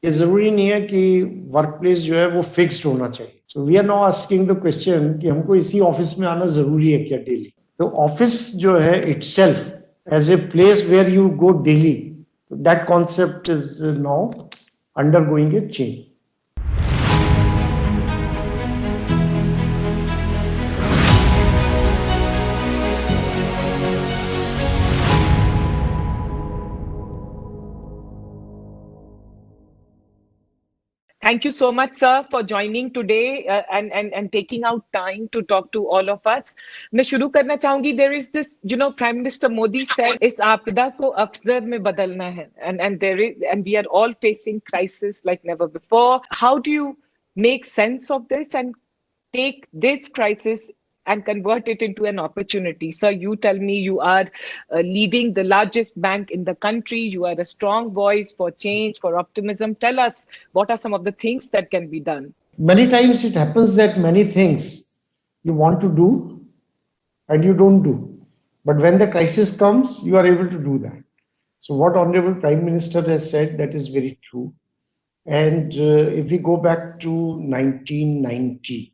ये जरूरी नहीं है कि वर्क प्लेस जो है वो फिक्स्ड होना चाहिए. So we are now asking the question कि हमको इसी ऑफिस में आना जरूरी है क्या डेली. तो ऑफिस जो है itself as a place where you go daily, that concept is now undergoing a change. Thank you so much, sir, for joining today and taking out time to talk to all of us. मैं शुरू करना चाहूंगी. There is this, Prime Minister Modi said, इस आपदा को अवसर में बदलना है, and we are all facing crisis like never before. How do you make sense of this and take this crisis and convert it into an opportunity? Sir, you tell me, you are leading the largest bank in the country. You are a strong voice for change, for optimism. Tell us, what are some of the things that can be done? Many times it happens that many things you want to do and you don't do. But when the crisis comes, you are able to do that. So what Honorable Prime Minister has said, that is very true. And if we go back to 1990,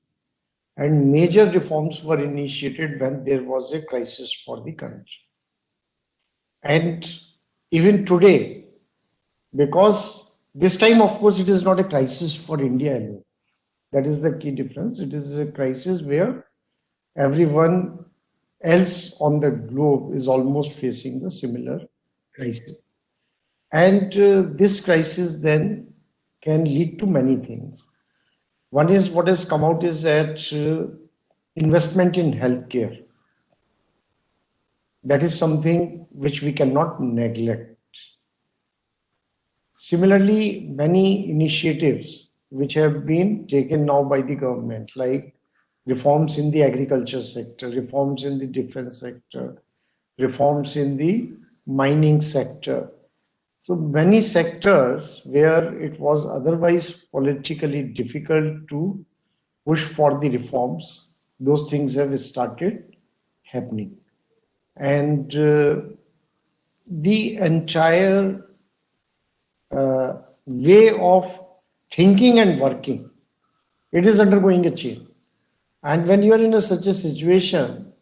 and major reforms were initiated when there was a crisis for the country. And even today, because this time, of course, it is not a crisis for India alone. That is the key difference. It is a crisis where everyone else on the globe is almost facing the similar crisis. And this crisis then can lead to many things. One is, what has come out is that investment in healthcare. That is something which we cannot neglect. Similarly, many initiatives which have been taken now by the government, like reforms in the agriculture sector, reforms in the defense sector, reforms in the mining sector. So many sectors where it was otherwise politically difficult to push for the reforms, those things have started happening. And the entire way of thinking and working, it is undergoing a change. And when you are in such a situation,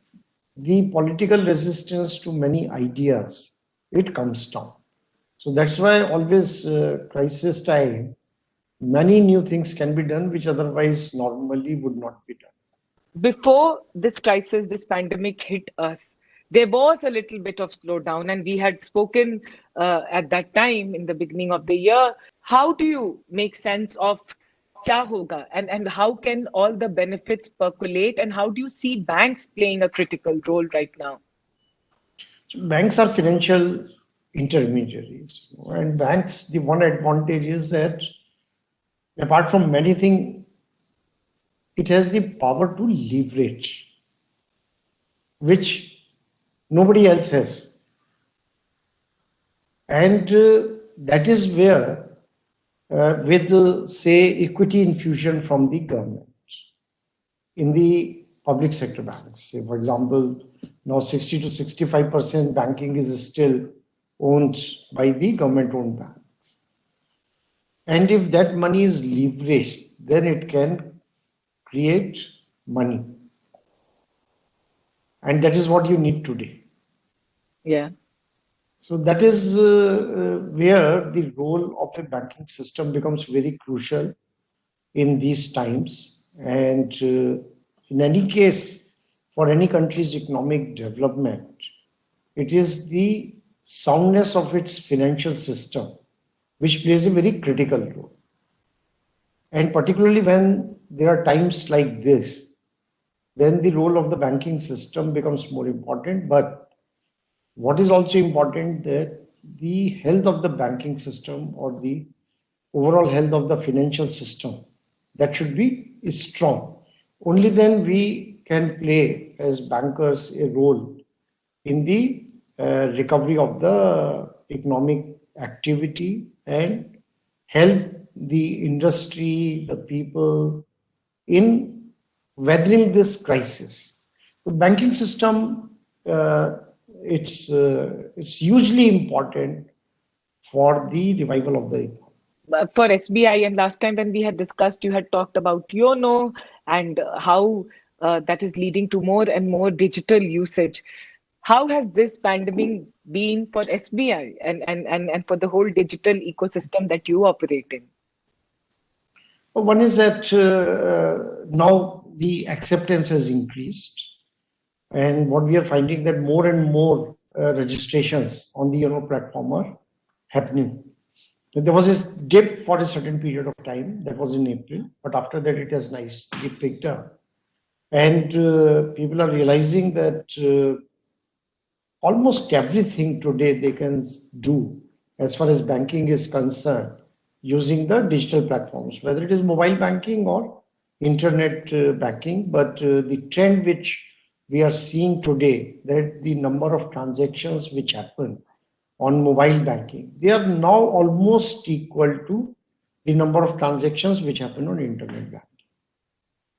the political resistance to many ideas, it comes down. So that's why always crisis time, many new things can be done which otherwise normally would not be done. Before this crisis, this pandemic hit us, there was a little bit of slowdown, and we had spoken at that time in the beginning of the year. How do you make sense of kya hoga, and how can all the benefits percolate, and how do you see banks playing a critical role right now? So banks are financial intermediaries, and banks, the one advantage is that apart from many things, it has the power to leverage, which nobody else has. And that is where, with say equity infusion from the government in the public sector banks, say for example, now 60 to 65% banking is still owned by the government-owned banks. And if that money is leveraged, then it can create money. And that is what you need today. Yeah. So that is where the role of a banking system becomes very crucial in these times. And in any case, for any country's economic development, it is the soundness of its financial system which plays a very critical role. And particularly when there are times like this, then the role of the banking system becomes more important. But what is also important, that the health of the banking system or the overall health of the financial system, that should be strong. Only then we can play as bankers a role in the recovery of the economic activity and help the industry, the people in weathering this crisis. The banking system, it's hugely important for the revival of the economy. for SBI, and last time when we had discussed, you had talked about YONO and how that is leading to more and more digital usage. How has this pandemic been for SBI and for the whole digital ecosystem that you operate in? One is that now the acceptance has increased, and what we are finding that more and more registrations on the YONO platform are happening. There was a dip for a certain period of time, that was in April, but after that it has nicely picked up. And people are realizing that almost everything today they can do as far as banking is concerned using the digital platforms, whether it is mobile banking or internet banking. But the trend which we are seeing today, that the number of transactions which happen on mobile banking, they are now almost equal to the number of transactions which happen on internet banking.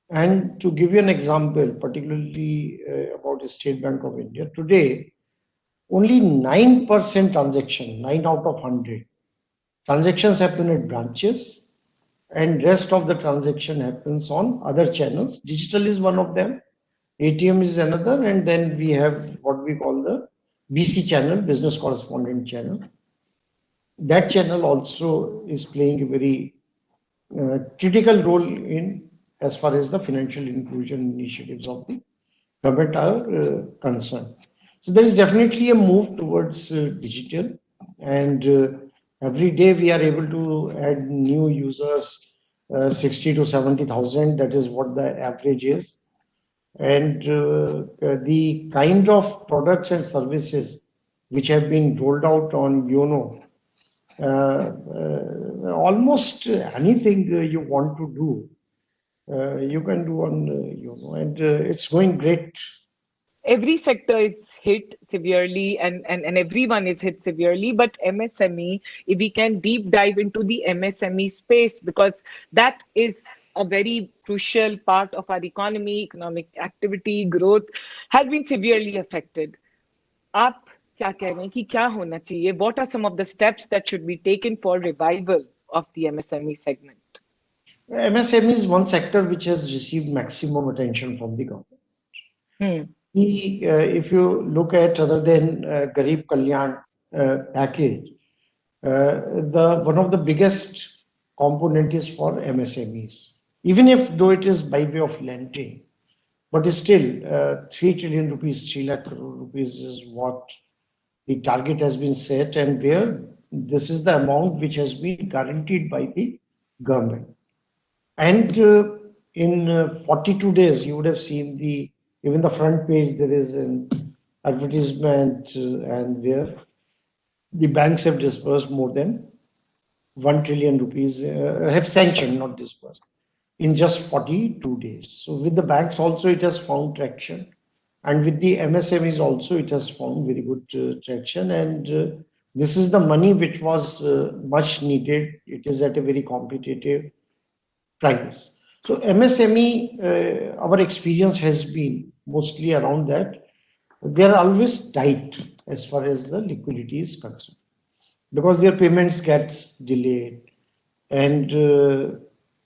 And to give you an example, particularly about the State Bank of India, today only 9% transaction, 9 out of 100 transactions happen at branches, and rest of the transaction happens on other channels. Digital is one of them, ATM is another, and then we have what we call the BC channel, business correspondent channel. That channel also is playing a very critical role in as far as the financial inclusion initiatives of the government are concerned. So there is definitely a move towards digital, and every day we are able to add new users, 60 to 70,000. That is what the average is. And the kind of products and services which have been rolled out on YONO, almost anything you want to do, you can do on YONO, and it's going great. Every sector is hit severely and everyone is hit severely, but MSME, if we can deep dive into the MSME space, because that is a very crucial part of our economy, economic activity, growth has been severely affected. आप क्या कह रहे हैं कि क्या होना चाहिए? What are some of the steps that should be taken for revival of the MSME segment? MSME is one sector which has received maximum attention from the government. If you look at, other than Garib Kalyan package, one of the biggest component is for MSMEs. Even if though it is by way of lending, but still 3 trillion rupees, 3 lakh crore rupees is what the target has been set, and where this is the amount which has been guaranteed by the government. And in 42 days, you would have seen even the front page, there is an advertisement and where the banks have disbursed more than 1 trillion rupees, have sanctioned, not disbursed, in just 42 days. So with the banks also, it has found traction. And with the MSMEs also, it has found very good traction. And this is the money which was much needed. It is at a very competitive price. So MSME, our experience has been mostly around that. They are always tight as far as the liquidity is concerned, because their payments gets delayed, and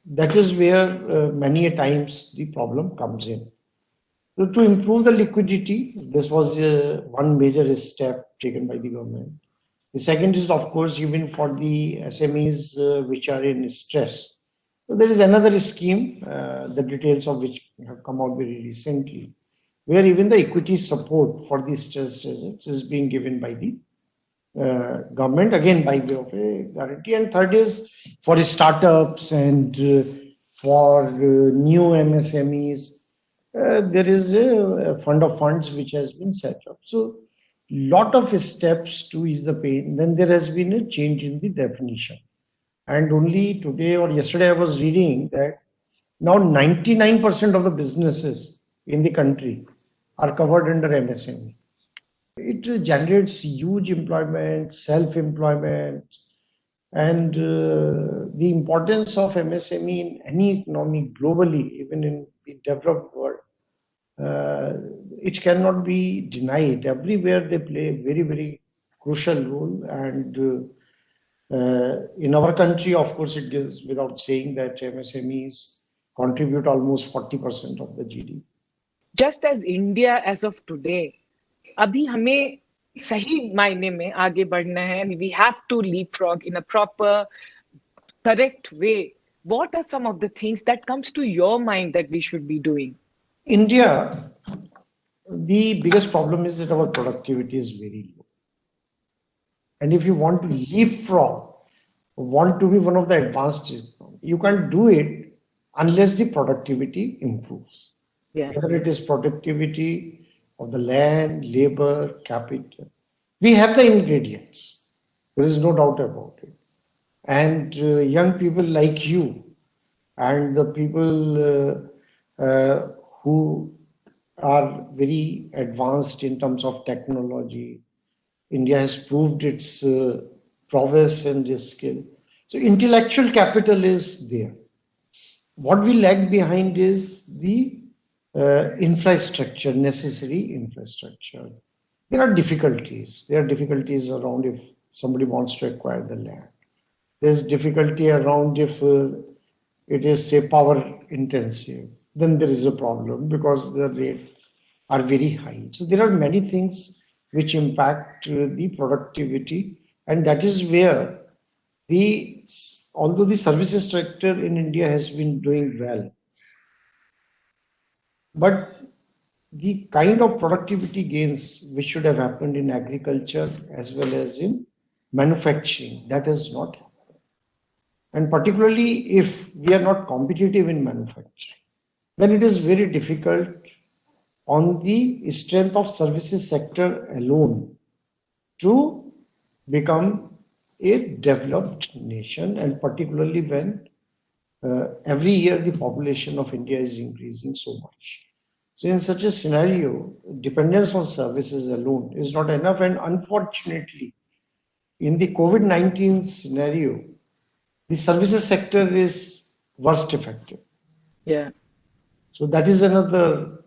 that is where many a times the problem comes in. So to improve the liquidity, this was one major step taken by the government. The second is, of course, even for the SMEs which are in stress. So there is another scheme, the details of which have come out very recently, where even the equity support for the stressed assets is being given by the government, again by way of a guarantee. And third is for startups and for new MSMEs, there is a fund of funds which has been set up. So lot of steps to ease the pain. Then there has been a change in the definition. And only today or yesterday I was reading that now 99% of the businesses in the country are covered under MSME. It generates huge employment, self-employment, and the importance of MSME in any economy globally, even in the developed world, it cannot be denied. Everywhere they play a very, very crucial role. And In our country, of course, it gives without saying that MSMEs contribute almost 40% of the GDP. Just as India as of today, अभी हमें सही मायने में आगे बढ़ना है, and we have to leapfrog in a proper, correct way. What are some of the things that comes to your mind that we should be doing? India, the biggest problem is that our productivity is very low. And if you want to leapfrog, want to be one of the advanced, you can't do it unless the productivity improves. Yeah. Whether it is productivity of the land, labor, capital. We have the ingredients. There is no doubt about it. And young people like you and the people who are very advanced in terms of technology, India has proved its prowess and its skill. So intellectual capital is there. What we lag behind is the infrastructure, necessary infrastructure. There are difficulties. There are difficulties around if somebody wants to acquire the land. There's difficulty around if it is, say, power intensive. Then there is a problem because the rates are very high. So there are many things which impact the productivity, and that is where although the services sector in India has been doing well, but the kind of productivity gains which should have happened in agriculture as well as in manufacturing, that has not happened. And particularly if we are not competitive in manufacturing, then it is very difficult on the strength of services sector alone to become a developed nation, and particularly when every year the population of India is increasing so much. So in such a scenario, dependence on services alone is not enough. And unfortunately, in the COVID-19 scenario, the services sector is worst affected. Yeah. So that is another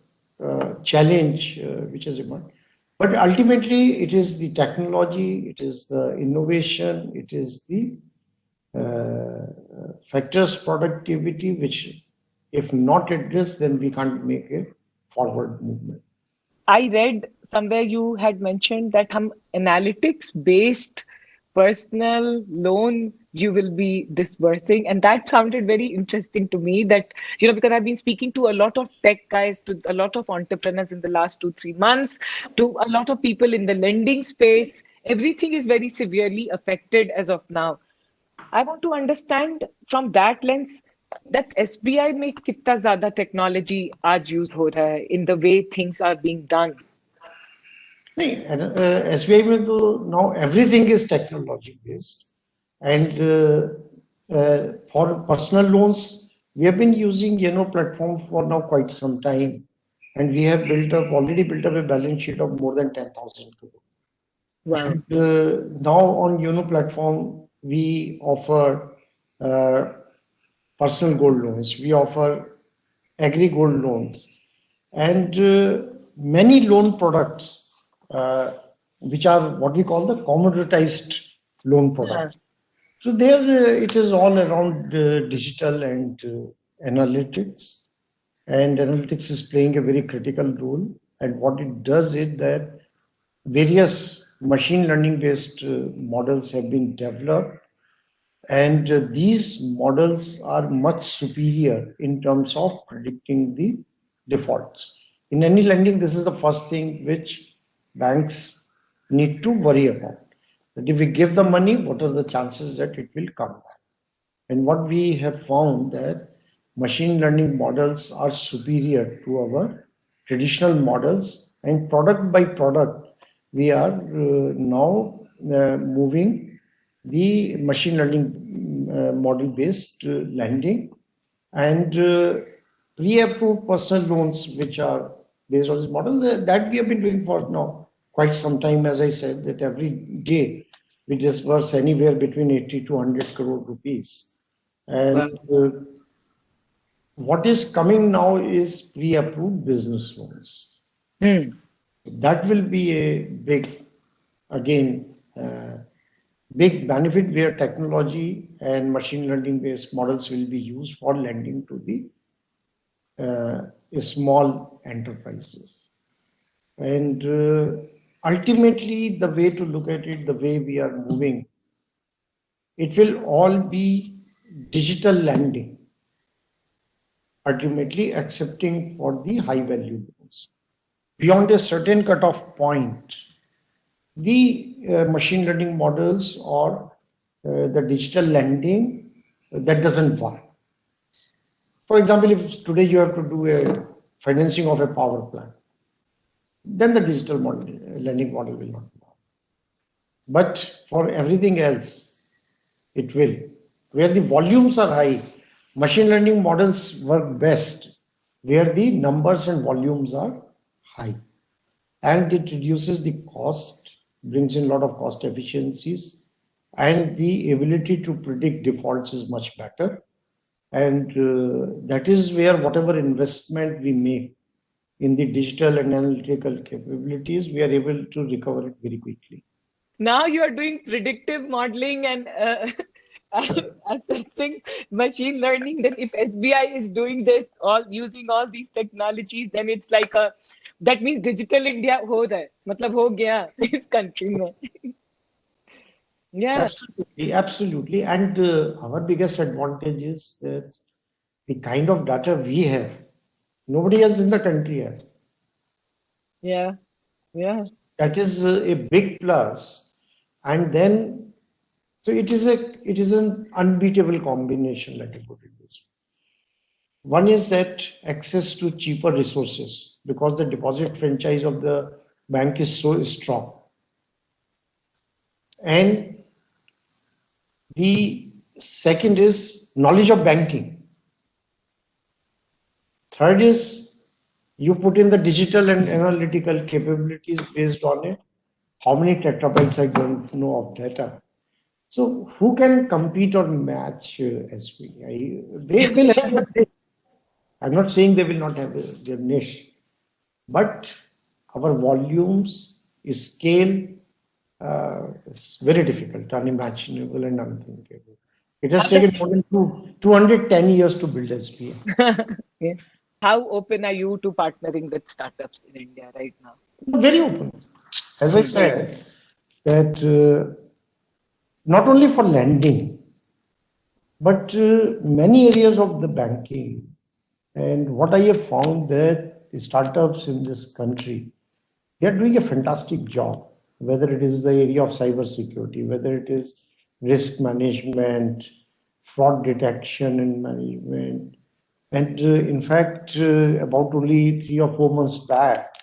challenge which has emerged. But ultimately, it is the technology, it is the innovation, it is the factors productivity, which if not addressed, then we can't make a forward movement. I read somewhere you had mentioned that हम analytics based personal loan you will be disbursing, and that sounded very interesting to me. That, because I've been speaking to a lot of tech guys, to a lot of entrepreneurs in the last 2-3 months, to a lot of people in the lending space. Everything is very severely affected as of now. I want to understand from that lens that SBI में कितना ज़्यादा technology आज use हो रहा है in the way things are being done. नहीं, SBI में तो now everything is technology based, and for personal loans we have been using platform for now quite some time, and we have already built up a balance sheet of more than 10,000 crore. Wow. And now on platform we offer personal gold loans, we offer agri gold loans, and many loan products which are what we call the commoditized loan products. Yeah. So there it is all around digital and analytics, and analytics is playing a very critical role. And what it does is that various machine learning based models have been developed, and these models are much superior in terms of predicting the defaults. In any lending, this is the first thing which banks need to worry about. That if we give the money, what are the chances that it will come back? And what we have found that machine learning models are superior to our traditional models, and product by product, we are now moving the machine learning model based lending, and pre-approved personal loans which are based on this model, that we have been doing for now quite some time. As I said, that every day we disburse anywhere between 80 to 100 crore rupees. And what is coming now is pre-approved business loans. That will be a big, again, big benefit where technology and machine learning based models will be used for lending to the small enterprises. And ultimately, the way to look at it, the way we are moving, it will all be digital lending, ultimately accepting for the high value loans. Beyond a certain cutoff point, the machine learning models or the digital lending that doesn't work. For example, if today you have to do a financing of a power plant, then the digital lending model will not work. But for everything else, it will. Where the volumes are high, machine learning models work best where the numbers and volumes are high. And it reduces the cost, brings in a lot of cost efficiencies, and the ability to predict defaults is much better. And that is where whatever investment we make in the digital and analytical capabilities, we are able to recover it very quickly. Now you are doing predictive modeling and assessing machine learning. Then if SBI is doing this, all using all these technologies, then it's like that means digital India हो रहा है, मतलब हो गया इस country में. Yeah. Absolutely, absolutely. And our biggest advantage is that the kind of data we have, nobody else in the country has. Yeah. Yeah. That is a big plus. And then, so it is an unbeatable combination, let me put it this way. One is that access to cheaper resources because the deposit franchise of the bank is so strong. And the second is knowledge of banking. Third is you put in the digital and analytical capabilities based on it. How many terabytes I don't know of data. So who can compete or match SBI? They will have a niche. I'm not saying they will not have their niche, but our volumes, scale, it's very difficult, unimaginable and unthinkable. It has taken more than 210 years to build SBI. Yeah. How open are you to partnering with startups in India right now? Very open. As I said, that not only for lending, but many areas of the banking. And what I have found that the startups in this country, they are doing a fantastic job, whether it is the area of cyber security, whether it is risk management, fraud detection and management. And in fact, about only 3 or 4 months back,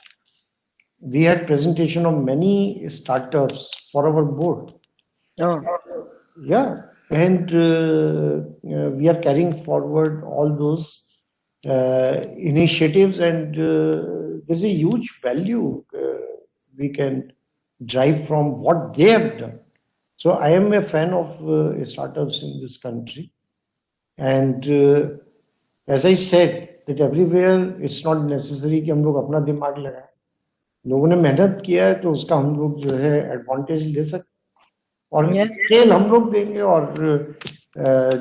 we had presentation of many startups for our board. Oh. Yeah, and we are carrying forward all those initiatives, and there's a huge value we can drive from what they have done. So I am a fan of startups in this country, and as I said, that everywhere it's not necessary कि हम लोग अपना दिमाग लगाएं. लोगों ने मेहनत किया है तो उसका हम लोग जो है एडवांटेज ले सकते और स्केल हम लोग देंगे और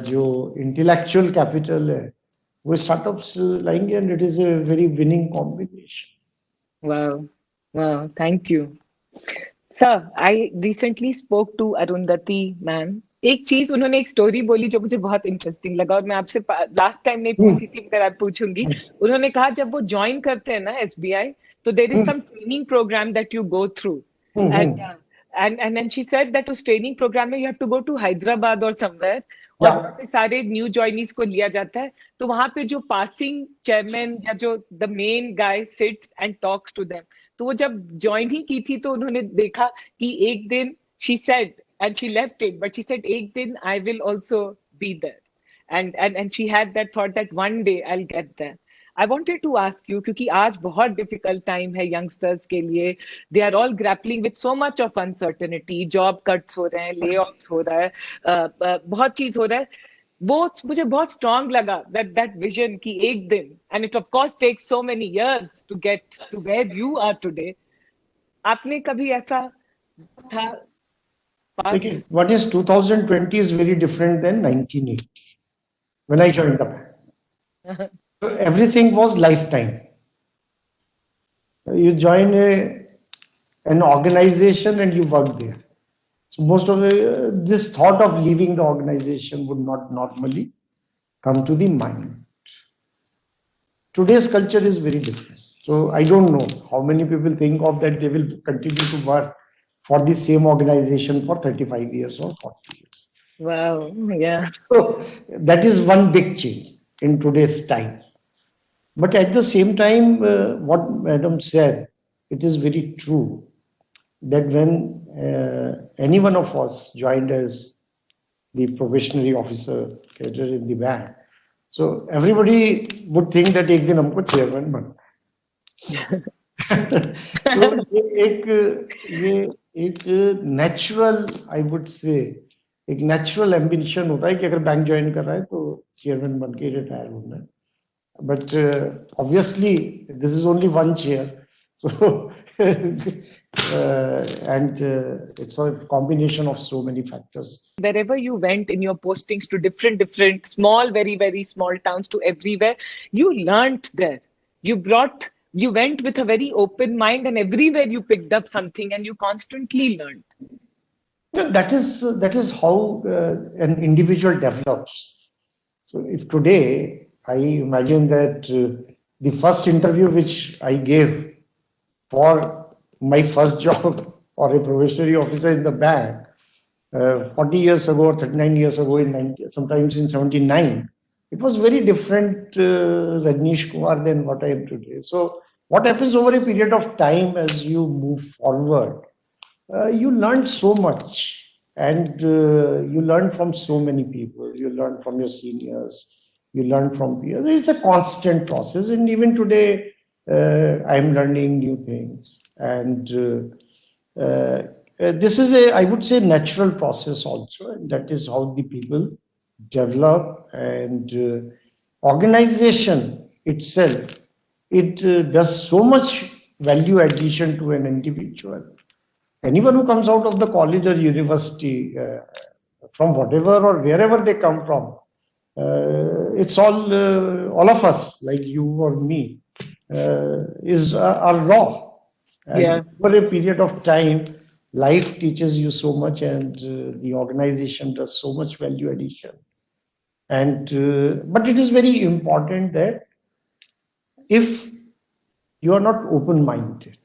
जो इंटेलेक्चुअल कैपिटल है वो स्टार्टअप्स लाएंगे and it is a very winning combination. Wow. Wow. Thank you. Sir, I recently spoke to Arundhati ma'am. एक चीज उन्होंने एक स्टोरी बोली जो मुझे बहुत इंटरेस्टिंग लगा और मैं आपसे लास्ट टाइम नहीं पूछी थी मगर आप पूछूंगी. उन्होंने कहा जब वो ज्वाइन करते हैं ना SBI तो there is some training program that you go through and then she said that उस ट्रेनिंग प्रोग्राम में you have to go to Hyderabad और somewhere और वहाँ पे सारे न्यू ज्वाइनीज को लिया जाता है तो वहां पे जो पासिंग चेयरमैन या जो the main guy sits and talks to them. तो वो जब ज्वाइन ही की थी तो उन्होंने देखा कि एक दिन she said and she left it but she said एक दिन I will also be there and she had that thought that one day I'll get there. I wanted to ask you क्योंकि आज बहुत difficult time है youngsters के लिए. They are all grappling with so much of uncertainty. Job cuts हो रहे हैं, layoffs हो रहा है, बहुत चीज हो रहा है. वो मुझे बहुत स्ट्रांग लगा that vision कि एक दिन and it of course takes so many years to get to where you are today. आपने कभी ऐसा था Okay, what is 2020 is very different than 1980 when I joined the bank. So everything was lifetime. You join an organization and you work there. So most of this thought of leaving the organization would not normally come to the mind. Today's culture is very different. So I don't know how many people think of that they will continue to work for the same organization for 35 years or 40 years. Wow, yeah. So that is one big change in today's time. But at the same time, what Madam said, it is very true that when any one of us joined as the probationary officer cadre in the bank, so everybody would think that एक दिन हमको chairman बनना है. So ये एक natural, I would say, एक natural ambition होता है कि अगर बैंक ज्वाइन कर रहा है तो chairman बन के retire होना है. But obviously, this is only one chair. So, it's a combination of so many factors. Wherever you went in your postings to different small, very small towns to everywhere, you learnt there. You went with a very open mind, and everywhere you picked up something and you constantly learned. Yeah, that is how an individual develops. So if today I imagine that the first interview which I gave for my first job or a probationary officer in the bank 40 years ago or 39 years ago, sometimes in 79, it was very different Rajneesh Kumar than what I am today. So what happens over a period of time as you move forward, you learn so much, and you learn from so many people. You learn from your seniors, you learn from peers. It's a constant process, and even today I'm learning new things. And this is I would say, natural process also, and that is how the people develop. And organization itself, it does so much value addition to an individual. Anyone who comes out of the college or university, from whatever or wherever they come from, it's all of us, like you or me, are raw. And Yeah. over a period of time, life teaches you so much, and the organization does so much value addition. And but it is very important that if you are not open-minded,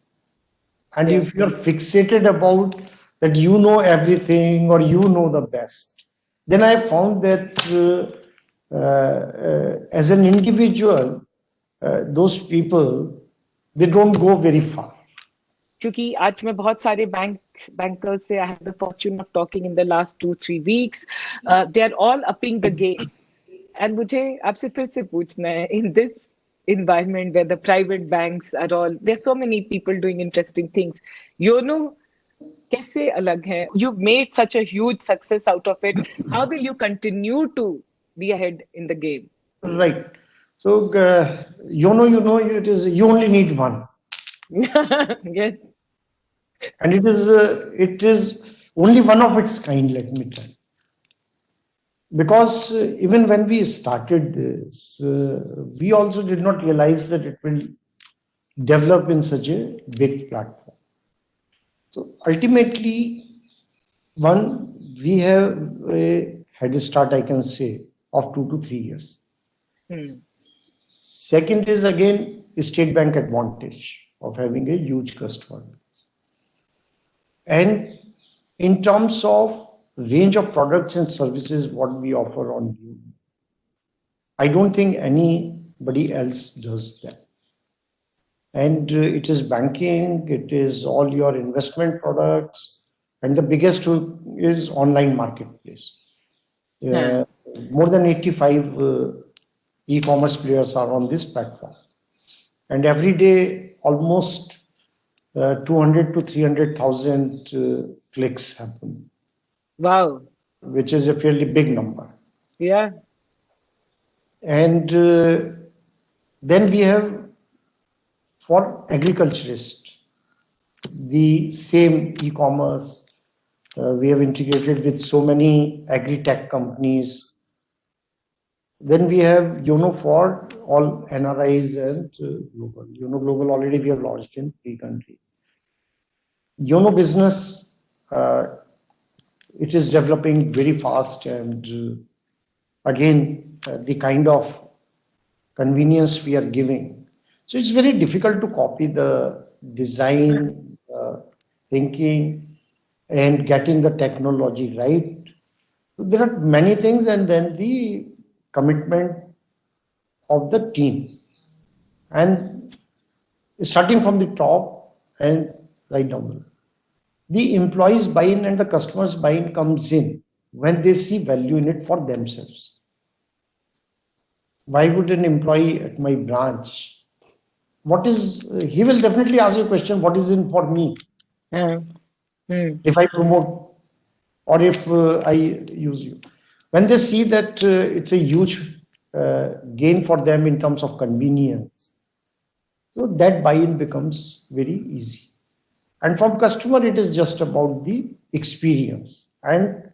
and if you're fixated about that you know everything or you know the best, then I found that as an individual, those people, they don't go very far. क्योंकि आज मैं बहुत सारे bankers से I had the fortune of talking in the last 2-3 weeks. They are all upping the game. And मुझे आपसे फिर से पूछना है, in this environment where the private banks are all, there's so many people doing interesting things. YONO कैसे अलग है? You've made such a huge success out of it. How will you continue to be ahead in the game? Right. So it is, you only need one. Yes. And it is only one of its kind, let me tell you. Because even when we started this, we also did not realize that it will develop in such a big platform. So ultimately, we have a head start, I can say, of 2 to 3 years. Second is again State Bank advantage of having a huge customer base. And in terms of range of products and services what we offer on you, I don't think anybody else does that. And it is banking, it is all your investment products, and the biggest is online marketplace. More than 85 e-commerce players are on this platform, and every day almost 200 to 300,000 clicks happen. Wow. Which is a fairly big number. Yeah. And then we have, for agriculturists, the same e-commerce, We have integrated with so many agri-tech companies. Then we have YONO for all NRIs and global. YONO Global already we have launched in 3 countries. YONO Business, it is developing very fast, and again, the kind of convenience we are giving. So it's very difficult to copy the design, thinking, and getting the technology right. There are many things, and then the commitment of the team, and starting from the top and right down below. The employees buy-in and the customers buy-in comes in when they see value in it for themselves. Why would an employee at my branch, he will definitely ask you a question, what is in for me? If I promote or if I use you. When they see that it's a huge gain for them in terms of convenience, so that buy-in becomes very easy. And from customer, it is just about the experience. And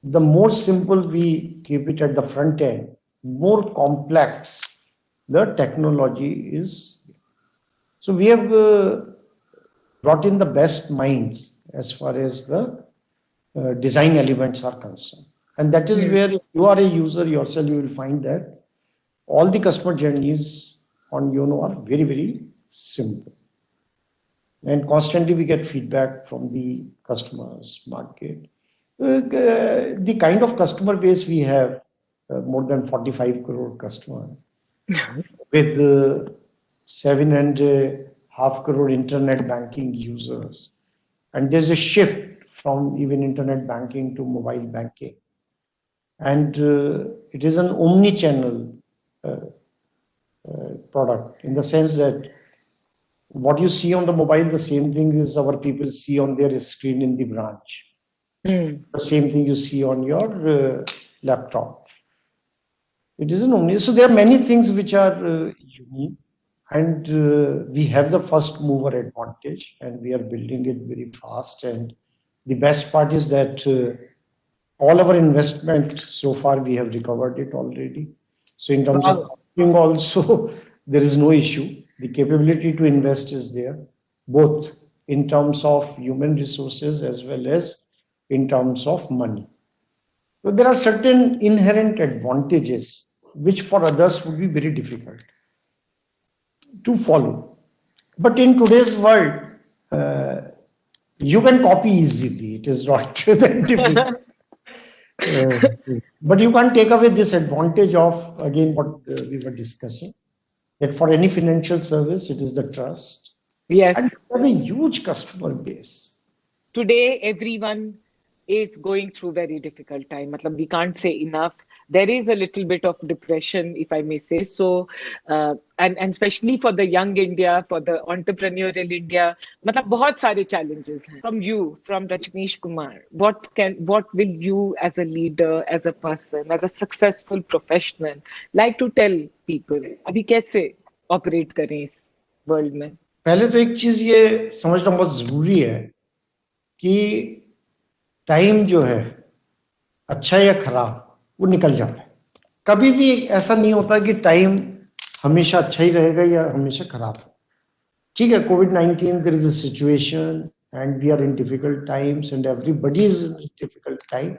the more simple we keep it at the front end, more complex the technology is. So we have brought in the best minds as far as the design elements are concerned. And that is where, if you are a user yourself, you will find that all the customer journeys on YONO are very, very simple. And constantly we get feedback from the customers, market. The kind of customer base we have, more than 45 crore customers, with 7.5 crore internet banking users. And there's a shift from even internet banking to mobile banking. And it is an omni-channel product, in the sense that what you see on the mobile, the same thing is our people see on their screen in the branch. The same thing you see on your laptop. It is an omni. So there are many things which are unique, and we have the first mover advantage, and we are building it very fast. And the best part is that all our investment so far, we have recovered it already. So in terms of also, there is no issue. The capability to invest is there, both in terms of human resources as well as in terms of money. So there are certain inherent advantages which for others would be very difficult to follow. But in today's world, you can copy easily. It is not that difficult. But you can't take away this advantage of, again, what we were discussing, that for any financial service, it is the trust. Yes. And we have a huge customer base. Today, everyone is going through very difficult time. We can't say enough. There is a little bit of depression, if I may say so, and especially for the young India, for the entrepreneurial India. बहुत सारे challenges हैं. From you, from Rajneesh Kumar, what will you, as a leader, as a person, as a successful professional, like to tell people? अभी कैसे operate करें इस world में? पहले तो एक चीज ये समझना बहुत जरूरी है कि टाइम जो है, अच्छा या खराब, वो निकल जाता है. कभी भी ऐसा नहीं होता कि टाइम हमेशा अच्छा ही रहेगा या हमेशा खराब. ठीक है, COVID-19, there is a situation and we are in difficult times and everybody is in a difficult time.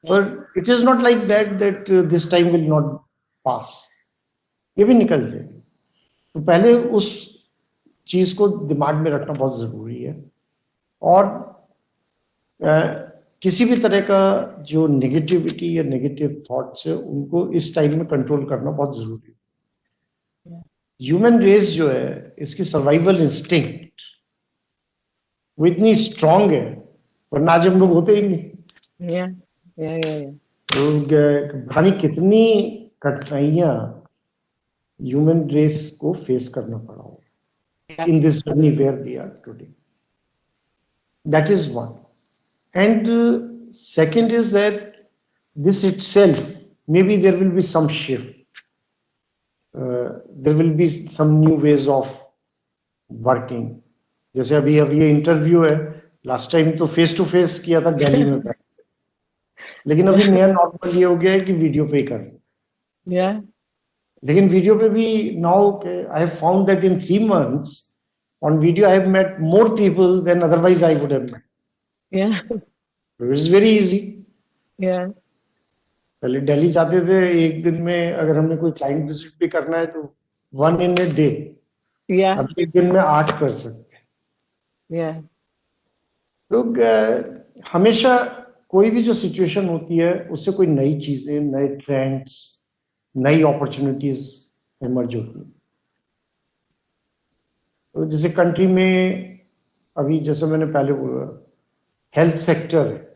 But it is not like that this time will not pass. ये भी निकल जाएगी. तो पहले उस चीज को दिमाग में रखना बहुत जरूरी है. और किसी भी तरह का जो नेगेटिविटी या नेगेटिव थॉट्स है, उनको इस टाइम में कंट्रोल करना बहुत जरूरी है. ह्यूमन रेस जो है, इसकी सर्वाइवल इंस्टिंक्ट वो इतनी स्ट्रांग है, वरना आज हम लोग होते ही नहीं. तो भारी कितनी कठिनाइयां ह्यूमन रेस को फेस करना पड़ा हो in this journey where we are today. That is one. And second is that this itself, maybe there will be some shift. There will be some new ways of working. जैसे अभी ये interview है, last time तो face to face किया था दिल्ली में बैठ, लेकिन अभी नया नॉर्मल ये हो गया है कि वीडियो पे ही कर रहे हैं। Yeah. लेकिन वीडियो पे भी now I have found that in 3 months on video I have met more people than otherwise I would have met. Yeah. It's very easy. Yeah. पहले दिल्ली जाते थे, एक दिन में अगर हमें कोई क्लाइंट विजिट भी करना है तो 1 in a day, Yeah. अब एक दिन में 8 कर सकते हैं। Yeah. लोग हमेशा कोई भी जो सिचुएशन होती है उससे कोई नई चीजें, नए ट्रेंड्स, नई अपॉर्चुनिटीज इमर्ज होती हैं। तो जैसे कंट्री में अभी जैसे मैंने पहले बोला, हेल्थ सेक्टर है,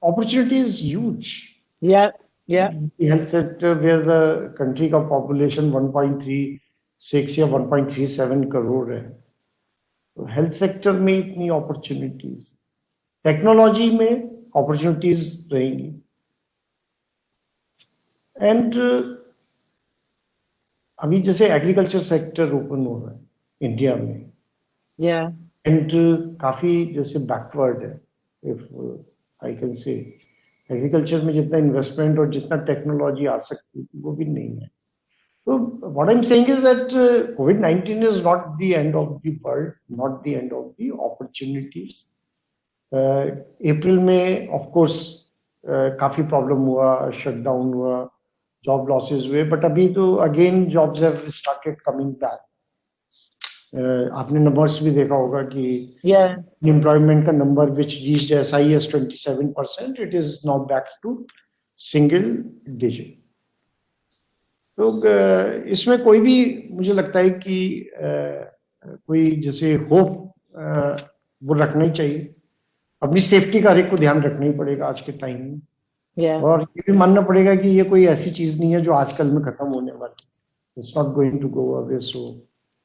opportunity is huge. Yeah. Yeah. The health sector where the country का population 1.36 या 1.37 करोड़ है, तो हेल्थ सेक्टर में इतनी अपॉर्चुनिटीज, टेक्नोलॉजी में अपॉर्चुनिटीज रहेंगी, एंड अभी जैसे एग्रीकल्चर सेक्टर ओपन हो रहा है इंडिया में, Yeah. एंड काफी जैसे बैकवर्ड है, if I can say agriculture में जितना इन्वेस्टमेंट और जितना टेक्नोलॉजी आ सकती थी वो भी नहीं है। So what I'm saying is that COVID-19 is not the end of the world, not the end of the opportunities. अप्रैल में of course काफी प्रॉब्लम हुआ, शटडाउन हुआ, जॉब लॉसेस हुए, बट अभी तो again jobs have started coming back. आपने numbers भी देखा होगा कि Yeah. एम्प्लॉयमेंट का number which reached as high as 27%, it is now back to single digit. तो इसमें कोई भी मुझे लगता है कि कोई जैसे होप वो रखना ही चाहिए। अपनी सेफ्टी का हर एक को ध्यान रखना ही पड़ेगा आज के टाइम में, Yeah. और ये भी मानना पड़ेगा कि ये कोई ऐसी चीज नहीं है जो आजकल में खत्म होने वाली। It's not going to go away so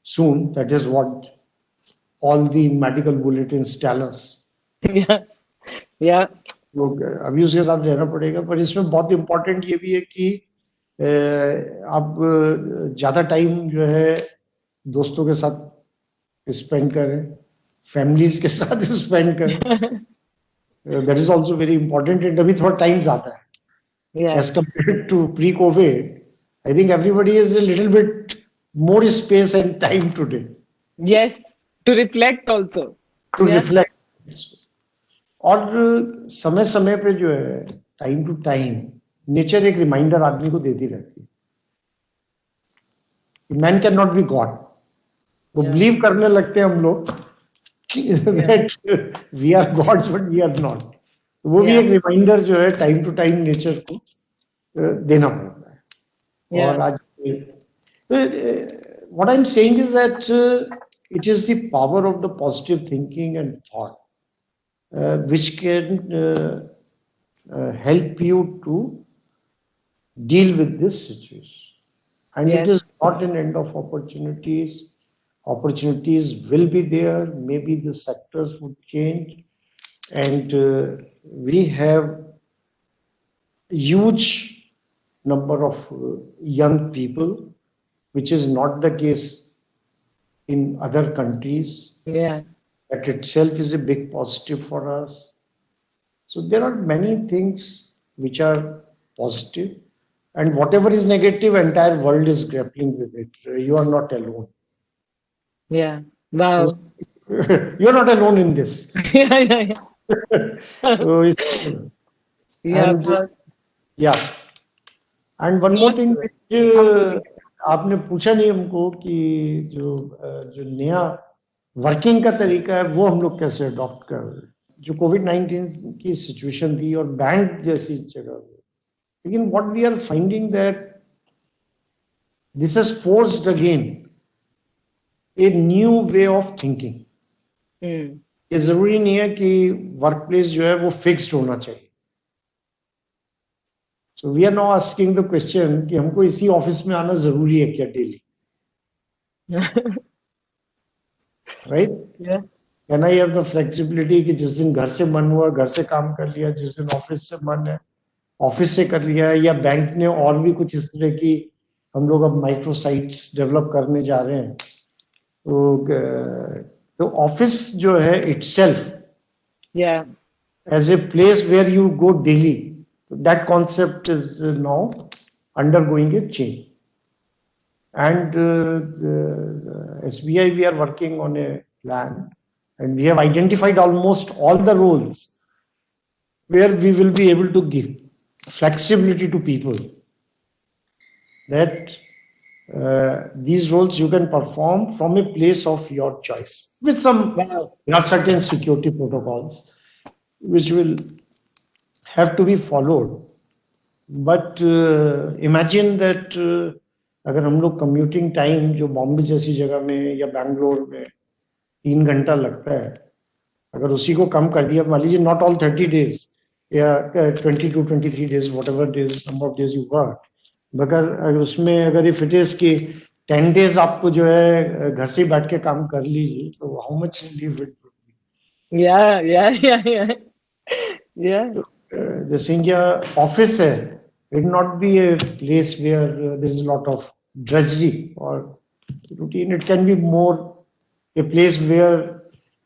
soon, that is what all the medical bulletins tell us. Yeah. Yeah. लोग अभी उसके साथ रहना पड़ेगा, पर इसमें बहुत इंपॉर्टेंट ये भी है कि आप ज्यादा टाइम जो है दोस्तों के साथ स्पेंड करें, फैमिलीज के साथ स्पेंड करें, that is also very important. And अभी थोड़ा टाइम ज्यादा है Yeah. As compared to pre covid. I think everybody is a little bit more space and time today Yes. To reflect also. To Yeah. Reflect. और समय समय पे जो है, टाइम टू टाइम नेचर एक रिमाइंडर आदमी को देती रहती है, man can not be God. वो Yeah. बिलीव करने लगते हैं हम लोग that we are gods but we are not। तो वो भी Yeah. एक रिमाइंडर जो है टाइम टू टाइम नेचर को देना पड़ता है। और Yeah. आज what I'm saying is that it is the power of the positive thinking and thought which can help you to deal with this situation, and Yes. it is not an end of opportunities. Opportunities will be there, maybe the sectors would change, and we have huge number of young people, which is not the case in other countries. Yeah. That itself is a big positive for us. So there are many things which are positive, and whatever is negative, entire world is grappling with it. You are not alone. Yeah. Wow. You're not alone in this. Yeah. Yeah. Yeah. So Yeah. and Wow. yeah, and one more Yes, thing sir. which आपने पूछा नहीं हमको कि जो नया working का तरीका है वो हम लोग कैसे अडॉप्ट कर रहे हैं। जो कोविड-19 की सिचुएशन थी और बैंक जैसी जगह, लेकिन what we are finding that this has forced again a new way of thinking. ये जरूरी नहीं है कि वर्क प्लेस जो है वो फिक्स्ड होना चाहिए। So we are now asking the question कि हमको इसी ऑफिस में आना जरूरी है क्या daily, right? Yeah. Can I have the flexibility कि जिस दिन घर से मन हुआ घर से काम कर लिया, जिस दिन ऑफिस से मन है ऑफिस से कर लिया, या बैंक ने और भी कुछ इस तरह की, हम लोग अब माइक्रो साइट्स डेवलप करने जा रहे हैं तो ऑफिस जो है itself Yeah. as a place where you go daily, that concept is now undergoing a change. And SBI, we are working on a plan, and we have identified almost all the roles where we will be able to give flexibility to people, that these roles you can perform from a place of your choice with some Wow. certain security protocols which will have to be followed. But imagine that अगर हम लोग commuting time जो बॉम्बे जैसी जगह में या बैंगलोर में 3 घंटा लगता है, अगर उसी को कम कर दिया, मान लीजिए not all 30 days या 22 23 days, whatever days, number of days you work, मगर उसमें अगर इफ इट इज कि 10 days आपको जो है घर से बैठ के काम कर लीजिए, तो how much leave it Yeah. जैसे इंडिया ऑफिस है, it not be a place where there is lot of drudgery or routine. It can be more a place where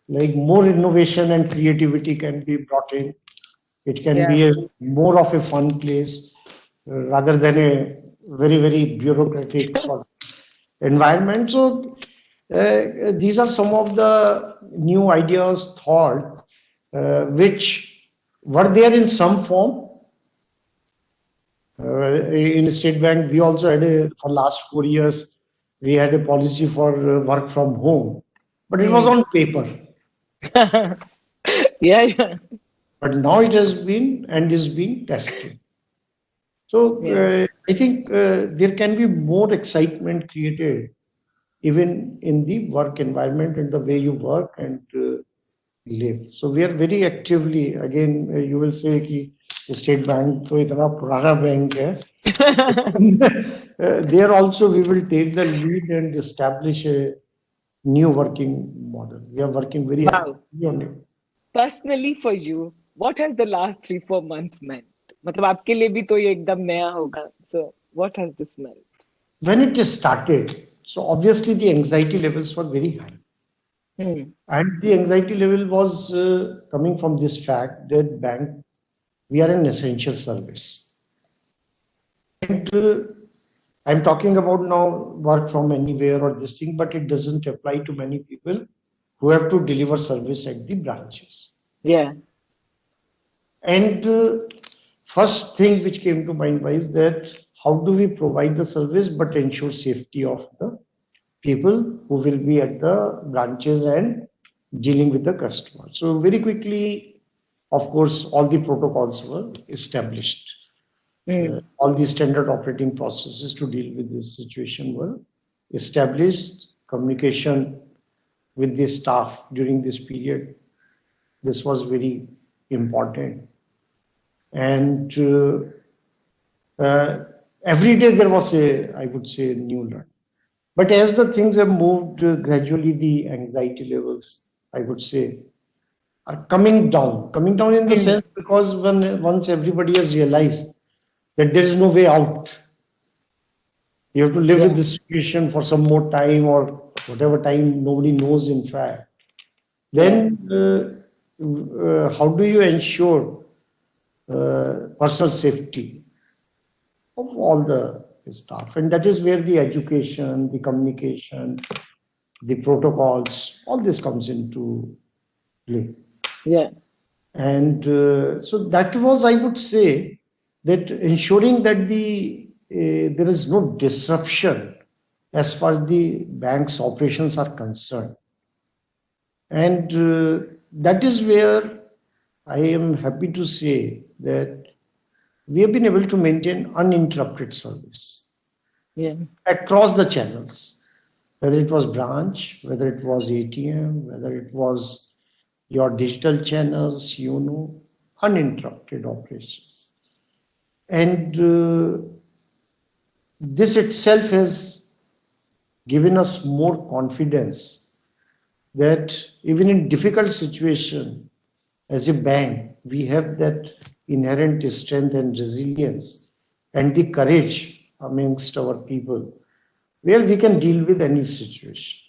like more innovation and creativity can be brought in. It can be a more of a fun place rather than a very bureaucratic sort of environment. So these are some of the new ideas, thoughts which were there in some form. In State Bank, we also had for last 4 years, we had a policy for work from home, but it was on paper. Yeah. But now it has been and is being tested. So I think there can be more excitement created even in the work environment and the way you work and live. So we are very actively, again, you will say कि State Bank तो इतना पुराना bank है. There also we will take the lead and establish a new working model. We are working very actively on it. Personally for you, what has the last 3-4 months meant? मतलब आपके लिए भी तो ये एकदम नया होगा. So what has this meant? When it started, so obviously the anxiety levels were very high. And the anxiety level was coming from this fact that bank, we are an essential service. And I'm talking about now work from anywhere or this thing, but it doesn't apply to many people who have to deliver service at the branches. Yeah. And first thing which came to mind was that how do we provide the service but ensure safety of the people who will be at the branches and dealing with the customer. So very quickly, of course, all the protocols were established. All the standard operating processes to deal with this situation were established. Communication with the staff during this period, this was very important. And every day there was I would say, new learning. But as the things have moved gradually, the anxiety levels, I would say, are coming down in the sense, because once everybody has realized that there is no way out, you have to live with this situation for some more time, or whatever time, nobody knows in fact. Then how do you ensure personal safety of all the staff? And that is where the education, the communication, the protocols, all this comes into play. Yeah. And so that was, I would say, that ensuring that there is no disruption as far as the bank's operations are concerned. And that is where I am happy to say that we have been able to maintain uninterrupted service across the channels, whether it was branch, whether it was ATM, whether it was your digital channels, uninterrupted operations. And this itself has given us more confidence that even in difficult situation, as a bank, we have that inherent strength and resilience and the courage amongst our people, where we can deal with any situation.